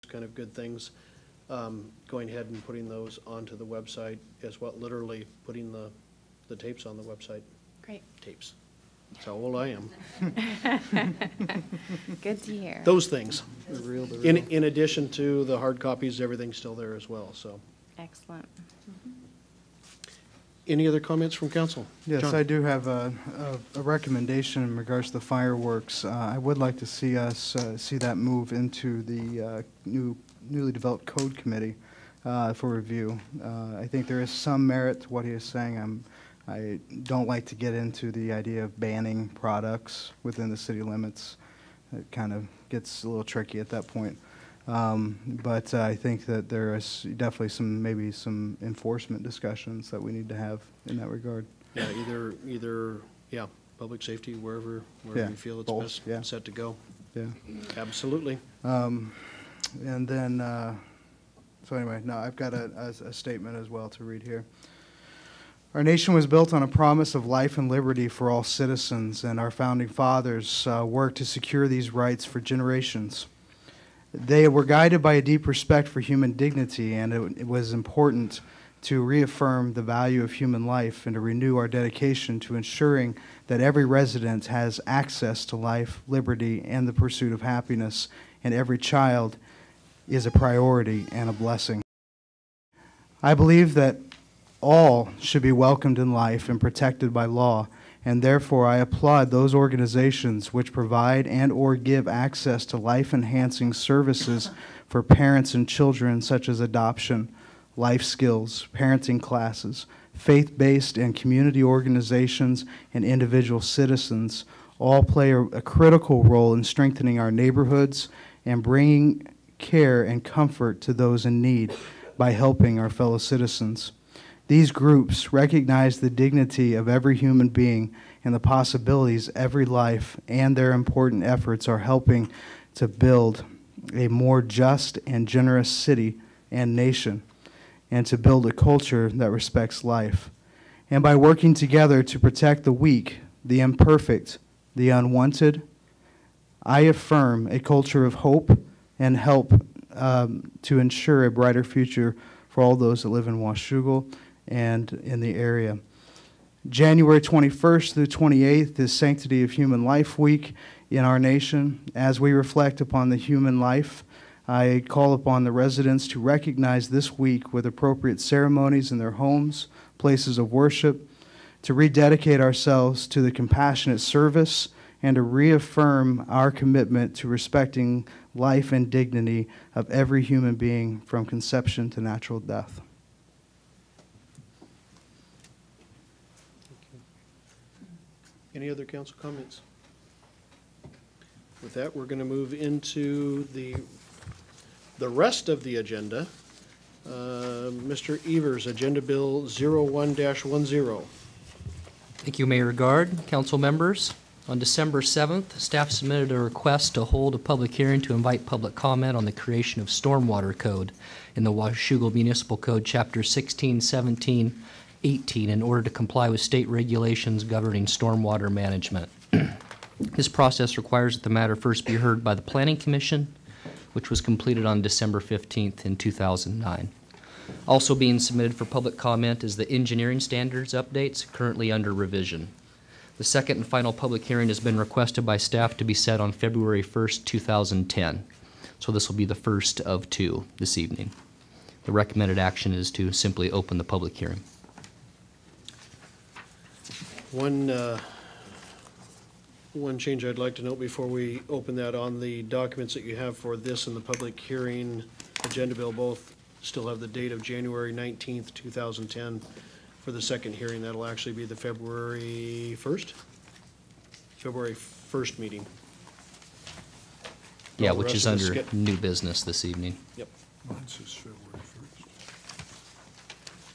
kind of good things. Going ahead and putting those onto the website as well, literally putting the tapes on the website. Great. Tapes. That's how old I am. Good to hear. Those things. The real. In addition to the hard copies, everything's still there as well, so. Excellent. Any other comments from council? Yes, John? I do have a recommendation in regards to the fireworks. I would like to see us see that move into the newly developed code committee for review. I think there is some merit to what he is saying. I don't like to get into the idea of banning products within the city limits. It kind of gets a little tricky at that point. But I think that there is definitely maybe some enforcement discussions that we need to have in that regard. Yeah, either public safety, wherever Yeah, you feel it's both, best yeah. set to go. Yeah. Absolutely. And then, so anyway, no, I've got a statement as well to read here. Our nation was built on a promise of life and liberty for all citizens, and our founding fathers worked to secure these rights for generations. They were guided by a deep respect for human dignity, and it was important to reaffirm the value of human life and to renew our dedication to ensuring that every resident has access to life, liberty, and the pursuit of happiness, and every child is a priority and a blessing. I believe that all should be welcomed in life and protected by law, and therefore I applaud those organizations which provide and or give access to life-enhancing services for parents and children, such as adoption, life skills, parenting classes, faith-based and community organizations, and individual citizens. All play a critical role in strengthening our neighborhoods and bringing care and comfort to those in need by helping our fellow citizens. These groups recognize the dignity of every human being and the possibilities every life, and their important efforts are helping to build a more just and generous city and nation, and to build a culture that respects life. And by working together to protect the weak, the imperfect, the unwanted, I affirm a culture of hope and help to ensure a brighter future for all those that live in Washougal and in the area. January 21st through 28th is Sanctity of Human Life Week in our nation. As we reflect upon the human life, I call upon the residents to recognize this week with appropriate ceremonies in their homes, places of worship, to rededicate ourselves to the compassionate service, and to reaffirm our commitment to respecting life and dignity of every human being from conception to natural death. Any other council comments? With that, we're going to move into the rest of the agenda. Mr. Evers, Agenda Bill 01-10. Thank you, Mayor Guard, council members. On December 7th, staff submitted a request to hold a public hearing to invite public comment on the creation of stormwater code in the Washougal Municipal Code, Chapter 16, 17, 18, in order to comply with state regulations governing stormwater management. This process requires that the matter first be heard by the Planning Commission, which was completed on December 15th in 2009. Also being submitted for public comment is the engineering standards updates, currently under revision. The second and final public hearing has been requested by staff to be set on February 1st, 2010. So this will be the first of two this evening. The recommended action is to simply open the public hearing. One change I'd like to note before we open that: on the documents that you have for this and the public hearing agenda bill, both still have the date of January 19th, 2010 for the second hearing. That'll actually be the February 1st meeting. Yeah, All the which is rest of the under new business this evening. Yep. Mine says February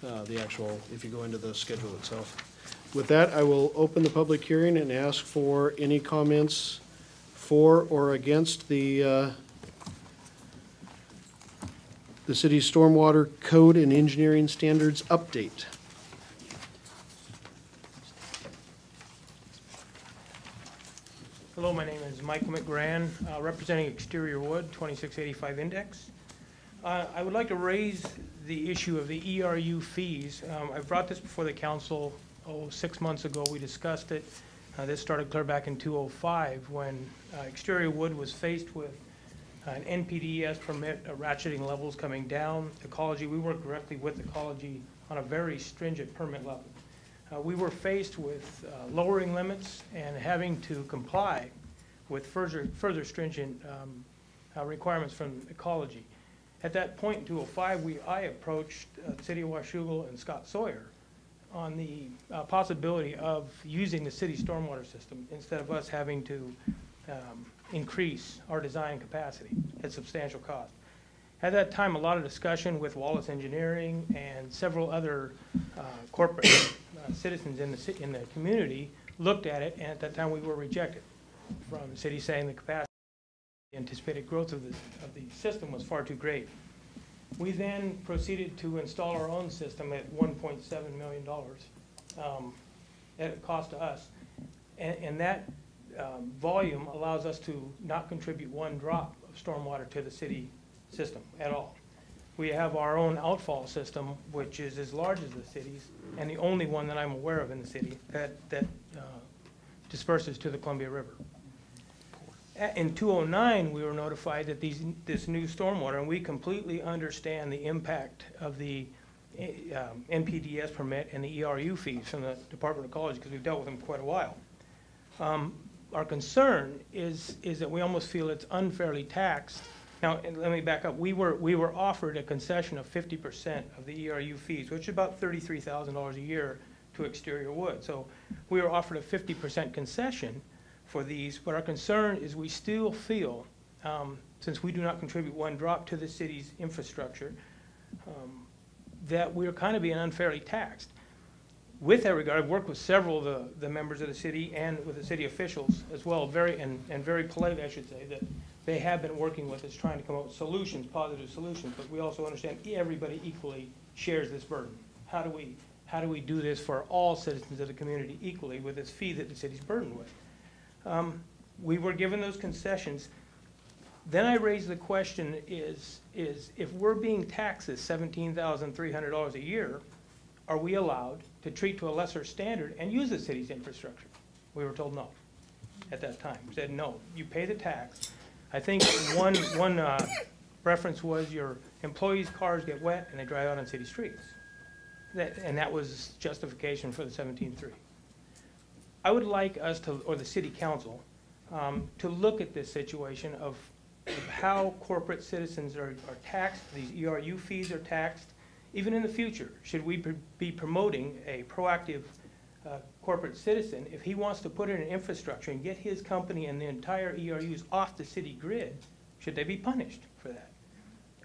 1st. The actual, if you go into the schedule itself. With that, I will open the public hearing and ask for any comments for or against the city's stormwater code and engineering standards update. Hello, my name is Michael McGran, representing Exterior Wood, 2685 Index. I would like to raise the issue of the ERU fees. I brought this before the council, 6 months ago. We discussed it. This started clear back in 2005 when Exterior Wood was faced with an NPDES permit, ratcheting levels coming down. Ecology, we worked directly with Ecology on a very stringent permit level. We were faced with lowering limits and having to comply with further stringent requirements from Ecology. At that point in 2005, I approached the City of Washougal and Scott Sawyer on the possibility of using the city stormwater system instead of us having to increase our design capacity at substantial cost. At that time, a lot of discussion with Wallace Engineering and several other corporate citizens in the community looked at it, and at that time we were rejected from the city saying the capacity, the anticipated growth of the system was far too great. We then proceeded to install our own system at $1.7 million at a cost to us. And that volume allows us to not contribute one drop of stormwater to the city system at all. We have our own outfall system, which is as large as the city's, and the only one that I'm aware of in the city that disperses to the Columbia River. In 2009, we were notified that this new stormwater, and we completely understand the impact of the NPDES permit and the ERU fees from the Department of Ecology, because we've dealt with them quite a while. Our concern is that we almost feel it's unfairly taxed. Now, and let me back up. We were offered a concession of 50% of the ERU fees, which is about $33,000 a year to Exterior Wood. So we were offered a 50% concession for these, but our concern is we still feel, since we do not contribute one drop to the city's infrastructure, that we're kind of being unfairly taxed. With that regard, I've worked with several of the members of the city and with the city officials as well, and very politely, I should say, that they have been working with us trying to come up with solutions, positive solutions, but we also understand everybody equally shares this burden. How do we do this for all citizens of the community equally with this fee that the city's burdened with? We were given those concessions. Then I raised the question is if we're being taxed at $17,300 a year, are we allowed to treat to a lesser standard and use the city's infrastructure? We were told no at that time. We said no, you pay the tax. I think one reference was your employees' cars get wet and they drive out on city streets. And that was justification for the 17.3. I would like us to, or the city council, to look at this situation of how corporate citizens are taxed, these ERU fees are taxed, even in the future. Should we be promoting a proactive corporate citizen if he wants to put in an infrastructure and get his company and the entire ERUs off the city grid? Should they be punished for that?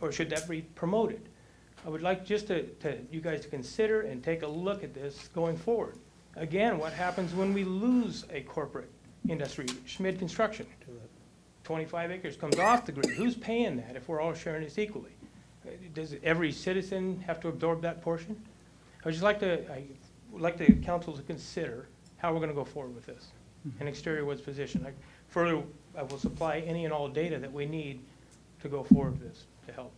Or should that be promoted? I would like just you guys to consider and take a look at this going forward. Again, what happens when we lose a corporate industry? Schmid Construction, 25 acres comes off the grid. Who's paying that if we're all sharing this equally? Does every citizen have to absorb that portion? I would like the council to consider how we're going to go forward with this and Exterior Wood's position. Further, I will supply any and all data that we need to go forward with this to help.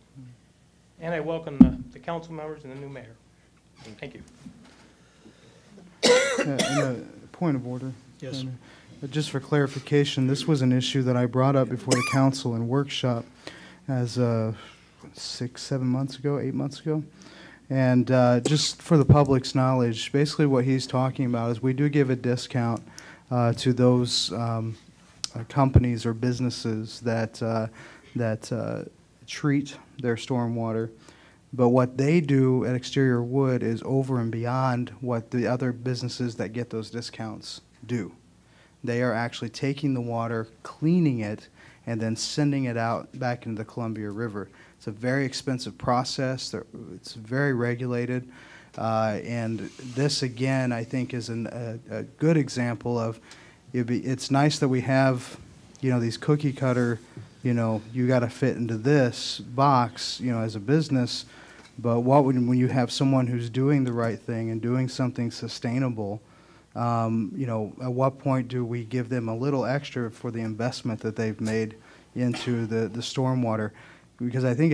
And I welcome the council members and the new mayor. Thank you. And a point of order. Yes. Just for clarification, this was an issue that I brought up before the council in workshop as 8 months ago. And just for the public's knowledge, basically what he's talking about is we do give a discount to those companies or businesses that treat their stormwater. But what they do at Exterior Wood is over and beyond what the other businesses that get those discounts do. They are actually taking the water, cleaning it, and then sending it out back into the Columbia River. It's a very expensive process. It's very regulated. And this, again, I think is a good example of it's nice that we have, these cookie cutter, you got to fit into this box, as a business. But when you have someone who's doing the right thing and doing something sustainable, at what point do we give them a little extra for the investment that they've made into the stormwater? Because I think